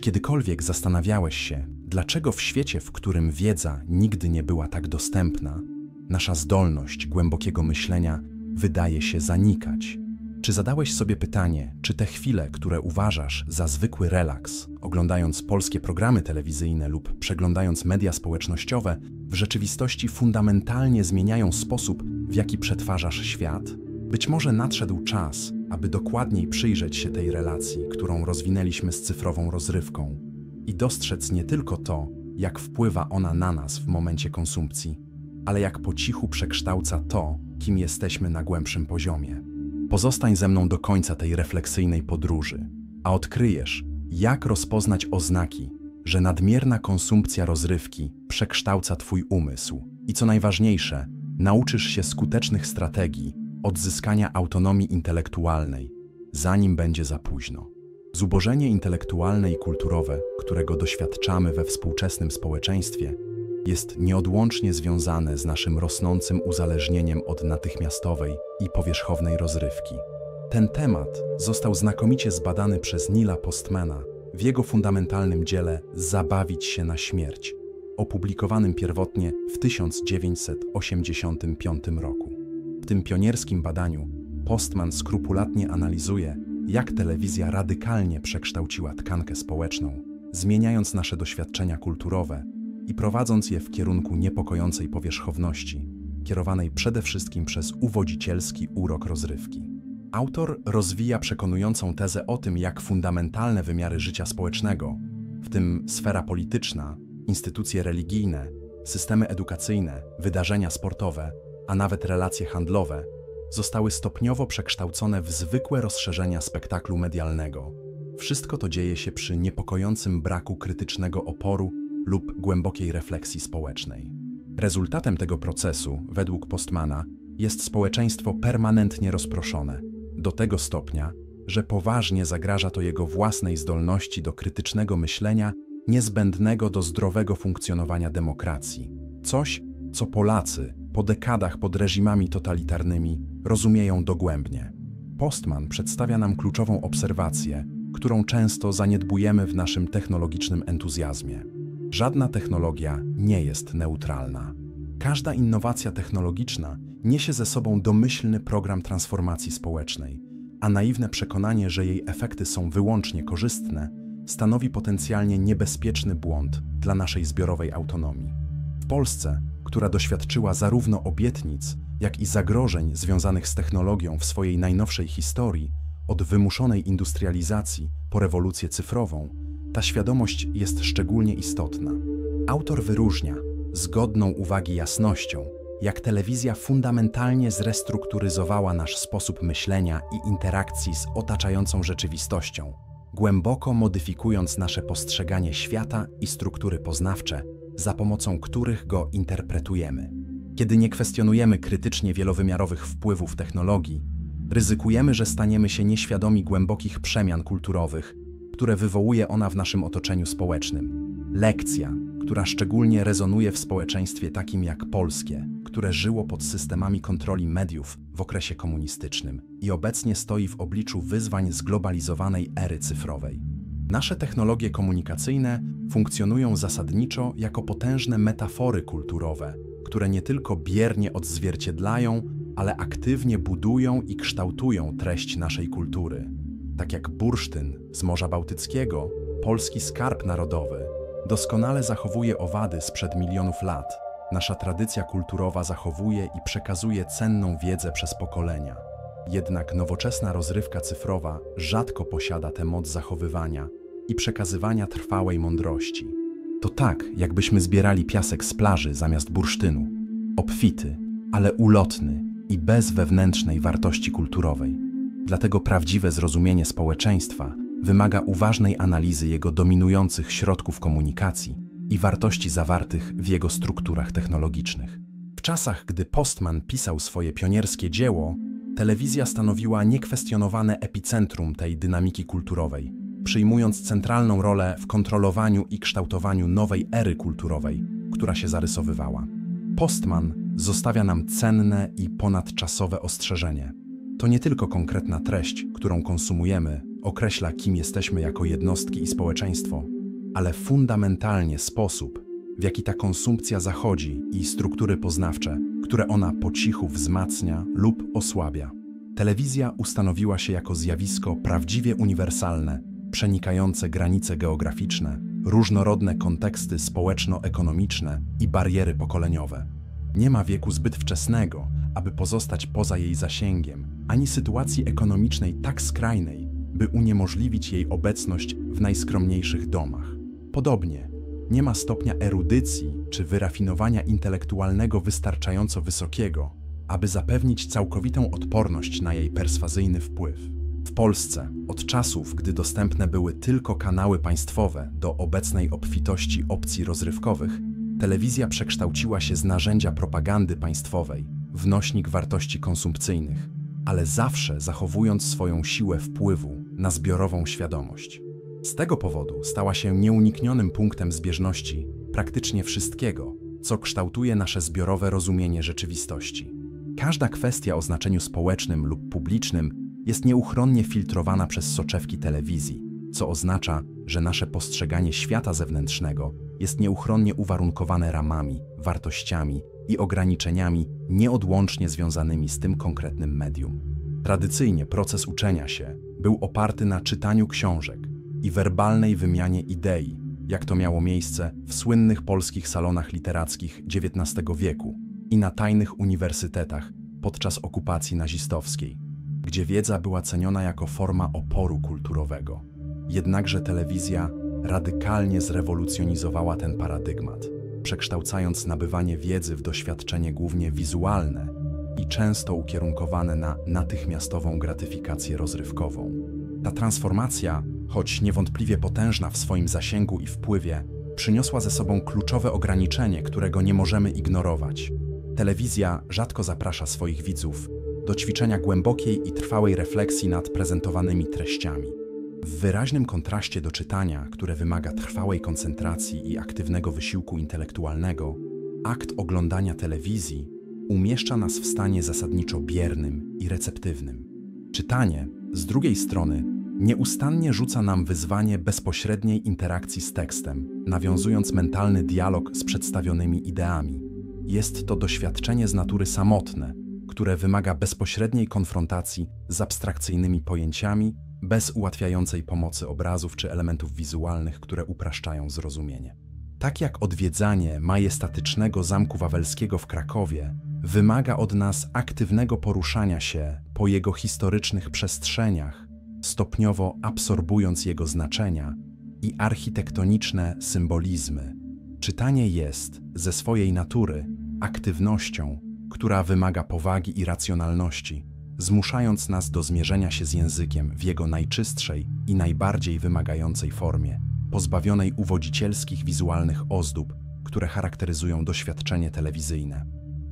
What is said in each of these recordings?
kiedykolwiek zastanawiałeś się, dlaczego w świecie, w którym wiedza nigdy nie była tak dostępna, nasza zdolność głębokiego myślenia wydaje się zanikać? Czy zadałeś sobie pytanie, czy te chwile, które uważasz za zwykły relaks, oglądając polskie programy telewizyjne lub przeglądając media społecznościowe, w rzeczywistości fundamentalnie zmieniają sposób, w jaki przetwarzasz świat? Być może nadszedł czas, aby dokładniej przyjrzeć się tej relacji, którą rozwinęliśmy z cyfrową rozrywką i dostrzec nie tylko to, jak wpływa ona na nas w momencie konsumpcji, ale jak po cichu przekształca to, kim jesteśmy na głębszym poziomie. Pozostań ze mną do końca tej refleksyjnej podróży, a odkryjesz, jak rozpoznać oznaki, że nadmierna konsumpcja rozrywki przekształca Twój umysł i co najważniejsze, nauczysz się skutecznych strategii odzyskania autonomii intelektualnej, zanim będzie za późno. Zubożenie intelektualne i kulturowe, którego doświadczamy we współczesnym społeczeństwie, jest nieodłącznie związane z naszym rosnącym uzależnieniem od natychmiastowej i powierzchownej rozrywki. Ten temat został znakomicie zbadany przez Neila Postmana w jego fundamentalnym dziele Zabawić się na śmierć, opublikowanym pierwotnie w 1985 roku. W tym pionierskim badaniu Postman skrupulatnie analizuje, jak telewizja radykalnie przekształciła tkankę społeczną, zmieniając nasze doświadczenia kulturowe i prowadząc je w kierunku niepokojącej powierzchowności, kierowanej przede wszystkim przez uwodzicielski urok rozrywki. Autor rozwija przekonującą tezę o tym, jak fundamentalne wymiary życia społecznego, w tym sfera polityczna, instytucje religijne, systemy edukacyjne, wydarzenia sportowe, a nawet relacje handlowe, zostały stopniowo przekształcone w zwykłe rozszerzenia spektaklu medialnego. Wszystko to dzieje się przy niepokojącym braku krytycznego oporu lub głębokiej refleksji społecznej. Rezultatem tego procesu, według Postmana, jest społeczeństwo permanentnie rozproszone, do tego stopnia, że poważnie zagraża to jego własnej zdolności do krytycznego myślenia niezbędnego do zdrowego funkcjonowania demokracji. Coś, co Polacy po dekadach pod reżimami totalitarnymi rozumieją dogłębnie. Postman przedstawia nam kluczową obserwację, którą często zaniedbujemy w naszym technologicznym entuzjazmie. Żadna technologia nie jest neutralna. Każda innowacja technologiczna niesie ze sobą domyślny program transformacji społecznej, a naiwne przekonanie, że jej efekty są wyłącznie korzystne, stanowi potencjalnie niebezpieczny błąd dla naszej zbiorowej autonomii. W Polsce, która doświadczyła zarówno obietnic, jak i zagrożeń związanych z technologią w swojej najnowszej historii, od wymuszonej industrializacji po rewolucję cyfrową, ta świadomość jest szczególnie istotna. Autor wyróżnia, z godną uwagi jasnością, jak telewizja fundamentalnie zrestrukturyzowała nasz sposób myślenia i interakcji z otaczającą rzeczywistością, głęboko modyfikując nasze postrzeganie świata i struktury poznawcze, za pomocą których go interpretujemy. Kiedy nie kwestionujemy krytycznie wielowymiarowych wpływów technologii, ryzykujemy, że staniemy się nieświadomi głębokich przemian kulturowych, które wywołuje ona w naszym otoczeniu społecznym. Lekcja, która szczególnie rezonuje w społeczeństwie takim jak polskie, które żyło pod systemami kontroli mediów w okresie komunistycznym i obecnie stoi w obliczu wyzwań zglobalizowanej ery cyfrowej. Nasze technologie komunikacyjne funkcjonują zasadniczo jako potężne metafory kulturowe, które nie tylko biernie odzwierciedlają, ale aktywnie budują i kształtują treść naszej kultury. Tak jak bursztyn z Morza Bałtyckiego, polski skarb narodowy doskonale zachowuje owady sprzed milionów lat. Nasza tradycja kulturowa zachowuje i przekazuje cenną wiedzę przez pokolenia. Jednak nowoczesna rozrywka cyfrowa rzadko posiada tę moc zachowywania i przekazywania trwałej mądrości. To tak, jakbyśmy zbierali piasek z plaży zamiast bursztynu. Obfity, ale ulotny i bez wewnętrznej wartości kulturowej. Dlatego prawdziwe zrozumienie społeczeństwa wymaga uważnej analizy jego dominujących środków komunikacji i wartości zawartych w jego strukturach technologicznych. W czasach, gdy Postman pisał swoje pionierskie dzieło, telewizja stanowiła niekwestionowane epicentrum tej dynamiki kulturowej, przyjmując centralną rolę w kontrolowaniu i kształtowaniu nowej ery kulturowej, która się zarysowywała. Postman zostawia nam cenne i ponadczasowe ostrzeżenie. To nie tylko konkretna treść, którą konsumujemy, określa, kim jesteśmy jako jednostki i społeczeństwo, ale fundamentalnie sposób, w jaki ta konsumpcja zachodzi i struktury poznawcze, które ona po cichu wzmacnia lub osłabia. Telewizja ustanowiła się jako zjawisko prawdziwie uniwersalne, przenikające granice geograficzne, różnorodne konteksty społeczno-ekonomiczne i bariery pokoleniowe. Nie ma wieku zbyt wczesnego, aby pozostać poza jej zasięgiem, ani sytuacji ekonomicznej tak skrajnej, by uniemożliwić jej obecność w najskromniejszych domach. Podobnie, nie ma stopnia erudycji czy wyrafinowania intelektualnego wystarczająco wysokiego, aby zapewnić całkowitą odporność na jej perswazyjny wpływ. W Polsce, od czasów, gdy dostępne były tylko kanały państwowe do obecnej obfitości opcji rozrywkowych, telewizja przekształciła się z narzędzia propagandy państwowej w nośnik wartości konsumpcyjnych, ale zawsze zachowując swoją siłę wpływu na zbiorową świadomość. Z tego powodu stała się nieuniknionym punktem zbieżności praktycznie wszystkiego, co kształtuje nasze zbiorowe rozumienie rzeczywistości. Każda kwestia o znaczeniu społecznym lub publicznym jest nieuchronnie filtrowana przez soczewki telewizji, co oznacza, że nasze postrzeganie świata zewnętrznego jest nieuchronnie uwarunkowane ramami, wartościami i ograniczeniami nieodłącznie związanymi z tym konkretnym medium. Tradycyjnie proces uczenia się był oparty na czytaniu książek i werbalnej wymianie idei, jak to miało miejsce w słynnych polskich salonach literackich XIX wieku i na tajnych uniwersytetach podczas okupacji nazistowskiej, gdzie wiedza była ceniona jako forma oporu kulturowego. Jednakże telewizja radykalnie zrewolucjonizowała ten paradygmat, przekształcając nabywanie wiedzy w doświadczenie głównie wizualne i często ukierunkowane na natychmiastową gratyfikację rozrywkową. Ta transformacja, choć niewątpliwie potężna w swoim zasięgu i wpływie, przyniosła ze sobą kluczowe ograniczenie, którego nie możemy ignorować. Telewizja rzadko zaprasza swoich widzów do ćwiczenia głębokiej i trwałej refleksji nad prezentowanymi treściami. W wyraźnym kontraście do czytania, które wymaga trwałej koncentracji i aktywnego wysiłku intelektualnego, akt oglądania telewizji umieszcza nas w stanie zasadniczo biernym i receptywnym. Czytanie, z drugiej strony, nieustannie rzuca nam wyzwanie bezpośredniej interakcji z tekstem, nawiązując mentalny dialog z przedstawionymi ideami. Jest to doświadczenie z natury samotne, które wymaga bezpośredniej konfrontacji z abstrakcyjnymi pojęciami, bez ułatwiającej pomocy obrazów czy elementów wizualnych, które upraszczają zrozumienie. Tak jak odwiedzanie majestatycznego Zamku Wawelskiego w Krakowie wymaga od nas aktywnego poruszania się po jego historycznych przestrzeniach, stopniowo absorbując jego znaczenia i architektoniczne symbolizmy. Czytanie jest, ze swojej natury, aktywnością, która wymaga powagi i racjonalności, zmuszając nas do zmierzenia się z językiem w jego najczystszej i najbardziej wymagającej formie, pozbawionej uwodzicielskich wizualnych ozdób, które charakteryzują doświadczenie telewizyjne.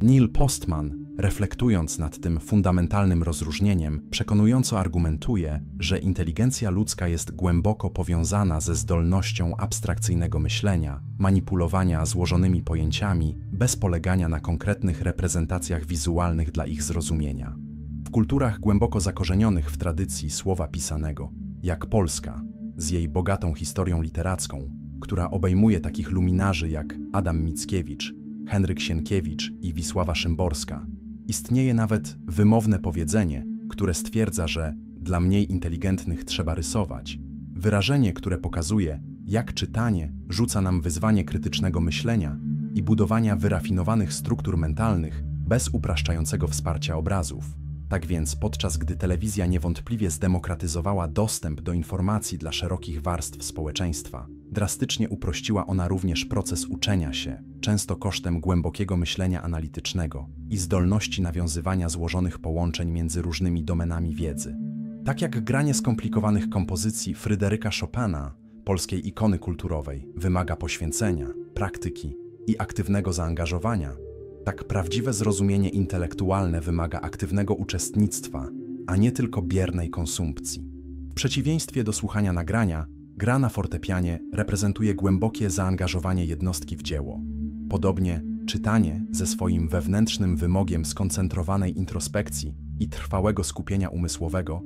Neil Postman, reflektując nad tym fundamentalnym rozróżnieniem, przekonująco argumentuje, że inteligencja ludzka jest głęboko powiązana ze zdolnością abstrakcyjnego myślenia, manipulowania złożonymi pojęciami, bez polegania na konkretnych reprezentacjach wizualnych dla ich zrozumienia. W kulturach głęboko zakorzenionych w tradycji słowa pisanego, jak Polska, z jej bogatą historią literacką, która obejmuje takich luminarzy jak Adam Mickiewicz, Henryk Sienkiewicz i Wisława Szymborska, istnieje nawet wymowne powiedzenie, które stwierdza, że dla mniej inteligentnych trzeba rysować. Wyrażenie, które pokazuje, jak czytanie rzuca nam wyzwanie krytycznego myślenia i budowania wyrafinowanych struktur mentalnych bez upraszczającego wsparcia obrazów. Tak więc, podczas gdy telewizja niewątpliwie zdemokratyzowała dostęp do informacji dla szerokich warstw społeczeństwa, drastycznie uprościła ona również proces uczenia się, często kosztem głębokiego myślenia analitycznego i zdolności nawiązywania złożonych połączeń między różnymi domenami wiedzy. Tak jak granie skomplikowanych kompozycji Fryderyka Chopina, polskiej ikony kulturowej, wymaga poświęcenia, praktyki i aktywnego zaangażowania, tak prawdziwe zrozumienie intelektualne wymaga aktywnego uczestnictwa, a nie tylko biernej konsumpcji. W przeciwieństwie do słuchania nagrania, gra na fortepianie reprezentuje głębokie zaangażowanie jednostki w dzieło. Podobnie czytanie ze swoim wewnętrznym wymogiem skoncentrowanej introspekcji i trwałego skupienia umysłowego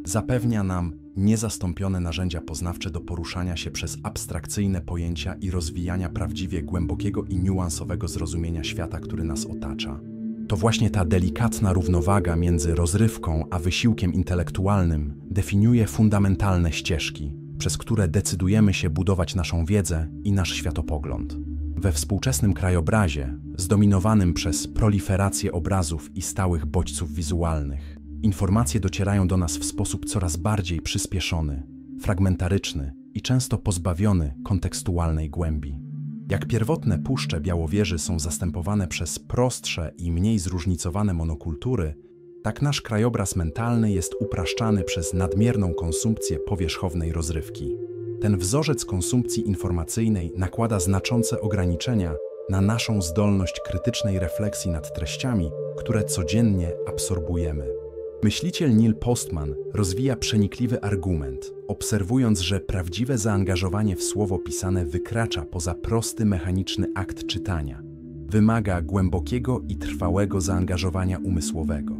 Zapewnia nam niezastąpione narzędzia poznawcze do poruszania się przez abstrakcyjne pojęcia i rozwijania prawdziwie głębokiego i niuansowego zrozumienia świata, który nas otacza. To właśnie ta delikatna równowaga między rozrywką a wysiłkiem intelektualnym definiuje fundamentalne ścieżki, przez które decydujemy się budować naszą wiedzę i nasz światopogląd. We współczesnym krajobrazie, zdominowanym przez proliferację obrazów i stałych bodźców wizualnych, informacje docierają do nas w sposób coraz bardziej przyspieszony, fragmentaryczny i często pozbawiony kontekstualnej głębi. Jak pierwotne puszcze Białowieży są zastępowane przez prostsze i mniej zróżnicowane monokultury, tak nasz krajobraz mentalny jest upraszczany przez nadmierną konsumpcję powierzchownej rozrywki. Ten wzorzec konsumpcji informacyjnej nakłada znaczące ograniczenia na naszą zdolność krytycznej refleksji nad treściami, które codziennie absorbujemy. Myśliciel Neil Postman rozwija przenikliwy argument, obserwując, że prawdziwe zaangażowanie w słowo pisane wykracza poza prosty mechaniczny akt czytania. Wymaga głębokiego i trwałego zaangażowania umysłowego.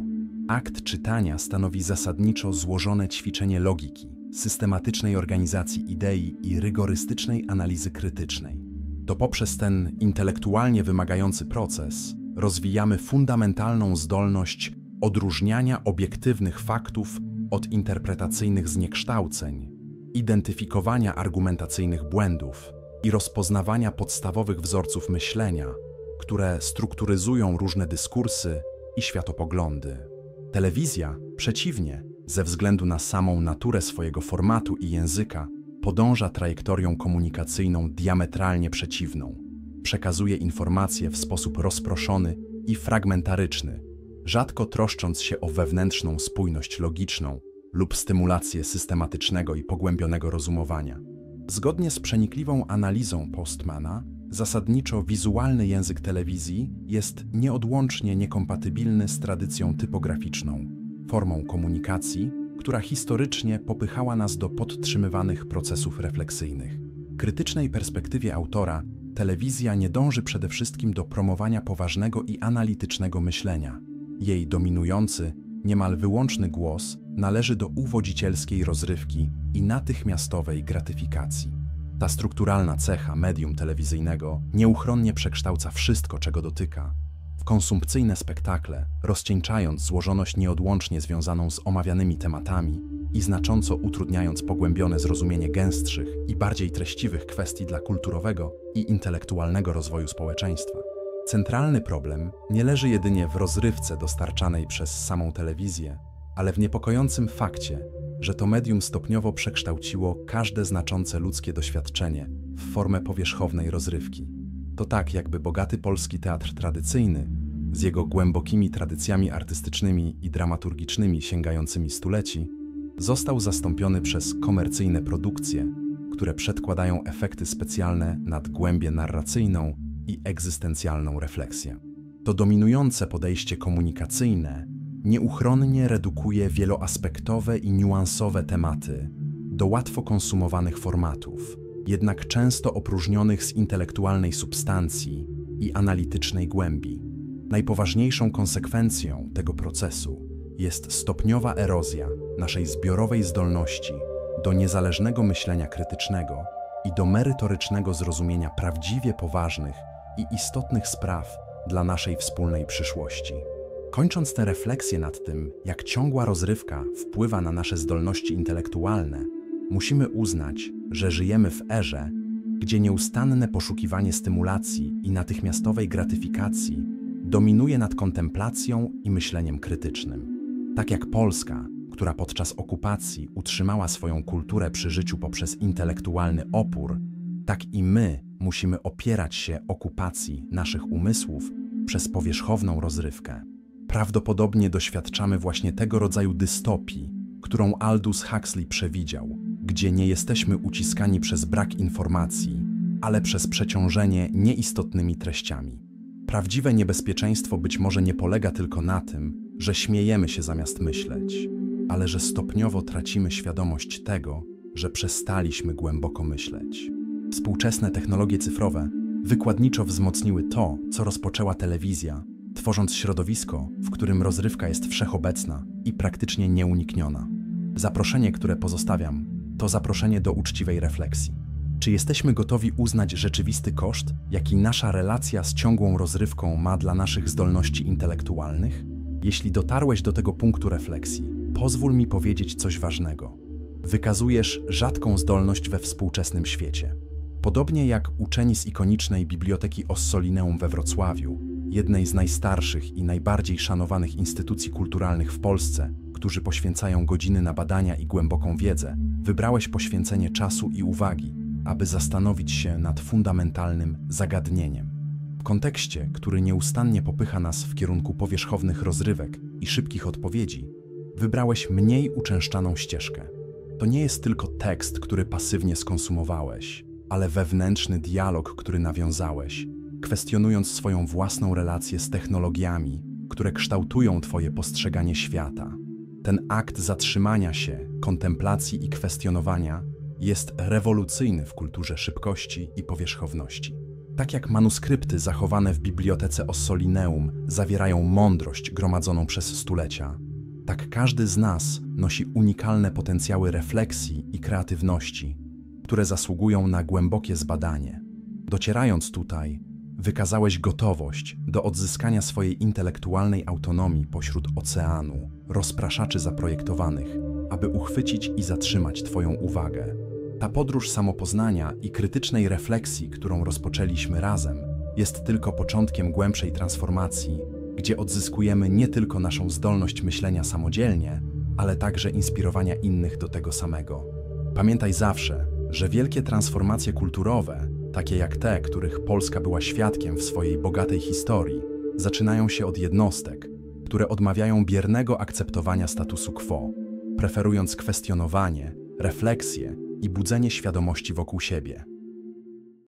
Akt czytania stanowi zasadniczo złożone ćwiczenie logiki, systematycznej organizacji idei i rygorystycznej analizy krytycznej. To poprzez ten intelektualnie wymagający proces rozwijamy fundamentalną zdolność odróżniania obiektywnych faktów od interpretacyjnych zniekształceń, identyfikowania argumentacyjnych błędów i rozpoznawania podstawowych wzorców myślenia, które strukturyzują różne dyskursy i światopoglądy. Telewizja, przeciwnie, ze względu na samą naturę swojego formatu i języka, podąża trajektorią komunikacyjną diametralnie przeciwną. Przekazuje informacje w sposób rozproszony i fragmentaryczny, rzadko troszcząc się o wewnętrzną spójność logiczną lub stymulację systematycznego i pogłębionego rozumowania. Zgodnie z przenikliwą analizą Postmana, zasadniczo wizualny język telewizji jest nieodłącznie niekompatybilny z tradycją typograficzną, formą komunikacji, która historycznie popychała nas do podtrzymywanych procesów refleksyjnych. W krytycznej perspektywie autora telewizja nie dąży przede wszystkim do promowania poważnego i analitycznego myślenia. Jej dominujący, niemal wyłączny głos należy do uwodzicielskiej rozrywki i natychmiastowej gratyfikacji. Ta strukturalna cecha medium telewizyjnego nieuchronnie przekształca wszystko, czego dotyka, w konsumpcyjne spektakle, rozcieńczając złożoność nieodłącznie związaną z omawianymi tematami i znacząco utrudniając pogłębione zrozumienie gęstszych i bardziej treściwych kwestii dla kulturowego i intelektualnego rozwoju społeczeństwa. Centralny problem nie leży jedynie w rozrywce dostarczanej przez samą telewizję, ale w niepokojącym fakcie, że to medium stopniowo przekształciło każde znaczące ludzkie doświadczenie w formę powierzchownej rozrywki. To tak, jakby bogaty polski teatr tradycyjny, z jego głębokimi tradycjami artystycznymi i dramaturgicznymi sięgającymi stuleci, został zastąpiony przez komercyjne produkcje, które przedkładają efekty specjalne nad głębię narracyjną i egzystencjalną refleksję. To dominujące podejście komunikacyjne nieuchronnie redukuje wieloaspektowe i niuansowe tematy do łatwo konsumowanych formatów, jednak często opróżnionych z intelektualnej substancji i analitycznej głębi. Najpoważniejszą konsekwencją tego procesu jest stopniowa erozja naszej zbiorowej zdolności do niezależnego myślenia krytycznego i do merytorycznego zrozumienia prawdziwie poważnych i istotnych spraw dla naszej wspólnej przyszłości. Kończąc tę refleksję nad tym, jak ciągła rozrywka wpływa na nasze zdolności intelektualne, musimy uznać, że żyjemy w erze, gdzie nieustanne poszukiwanie stymulacji i natychmiastowej gratyfikacji dominuje nad kontemplacją i myśleniem krytycznym. Tak jak Polska, która podczas okupacji utrzymała swoją kulturę przy życiu poprzez intelektualny opór, tak i my musimy opierać się okupacji naszych umysłów przez powierzchowną rozrywkę. Prawdopodobnie doświadczamy właśnie tego rodzaju dystopii, którą Aldous Huxley przewidział, gdzie nie jesteśmy uciskani przez brak informacji, ale przez przeciążenie nieistotnymi treściami. Prawdziwe niebezpieczeństwo być może nie polega tylko na tym, że śmiejemy się zamiast myśleć, ale że stopniowo tracimy świadomość tego, że przestaliśmy głęboko myśleć. Współczesne technologie cyfrowe wykładniczo wzmocniły to, co rozpoczęła telewizja, tworząc środowisko, w którym rozrywka jest wszechobecna i praktycznie nieunikniona. Zaproszenie, które pozostawiam, to zaproszenie do uczciwej refleksji. Czy jesteśmy gotowi uznać rzeczywisty koszt, jaki nasza relacja z ciągłą rozrywką ma dla naszych zdolności intelektualnych? Jeśli dotarłeś do tego punktu refleksji, pozwól mi powiedzieć coś ważnego. Wykazujesz rzadką zdolność we współczesnym świecie. Podobnie jak uczeni z ikonicznej Biblioteki Ossolineum we Wrocławiu, jednej z najstarszych i najbardziej szanowanych instytucji kulturalnych w Polsce, którzy poświęcają godziny na badania i głęboką wiedzę, wybrałeś poświęcenie czasu i uwagi, aby zastanowić się nad fundamentalnym zagadnieniem. W kontekście, który nieustannie popycha nas w kierunku powierzchownych rozrywek i szybkich odpowiedzi, wybrałeś mniej uczęszczaną ścieżkę. To nie jest tylko tekst, który pasywnie skonsumowałeś, ale wewnętrzny dialog, który nawiązałeś, kwestionując swoją własną relację z technologiami, które kształtują Twoje postrzeganie świata. Ten akt zatrzymania się, kontemplacji i kwestionowania jest rewolucyjny w kulturze szybkości i powierzchowności. Tak jak manuskrypty zachowane w Bibliotece Ossolineum zawierają mądrość gromadzoną przez stulecia, tak każdy z nas nosi unikalne potencjały refleksji i kreatywności, które zasługują na głębokie zbadanie. Docierając tutaj, wykazałeś gotowość do odzyskania swojej intelektualnej autonomii pośród oceanu rozpraszaczy zaprojektowanych, aby uchwycić i zatrzymać Twoją uwagę. Ta podróż samopoznania i krytycznej refleksji, którą rozpoczęliśmy razem, jest tylko początkiem głębszej transformacji, gdzie odzyskujemy nie tylko naszą zdolność myślenia samodzielnie, ale także inspirowania innych do tego samego. Pamiętaj zawsze, że wielkie transformacje kulturowe, takie jak te, których Polska była świadkiem w swojej bogatej historii, zaczynają się od jednostek, które odmawiają biernego akceptowania statusu quo, preferując kwestionowanie, refleksję i budzenie świadomości wokół siebie.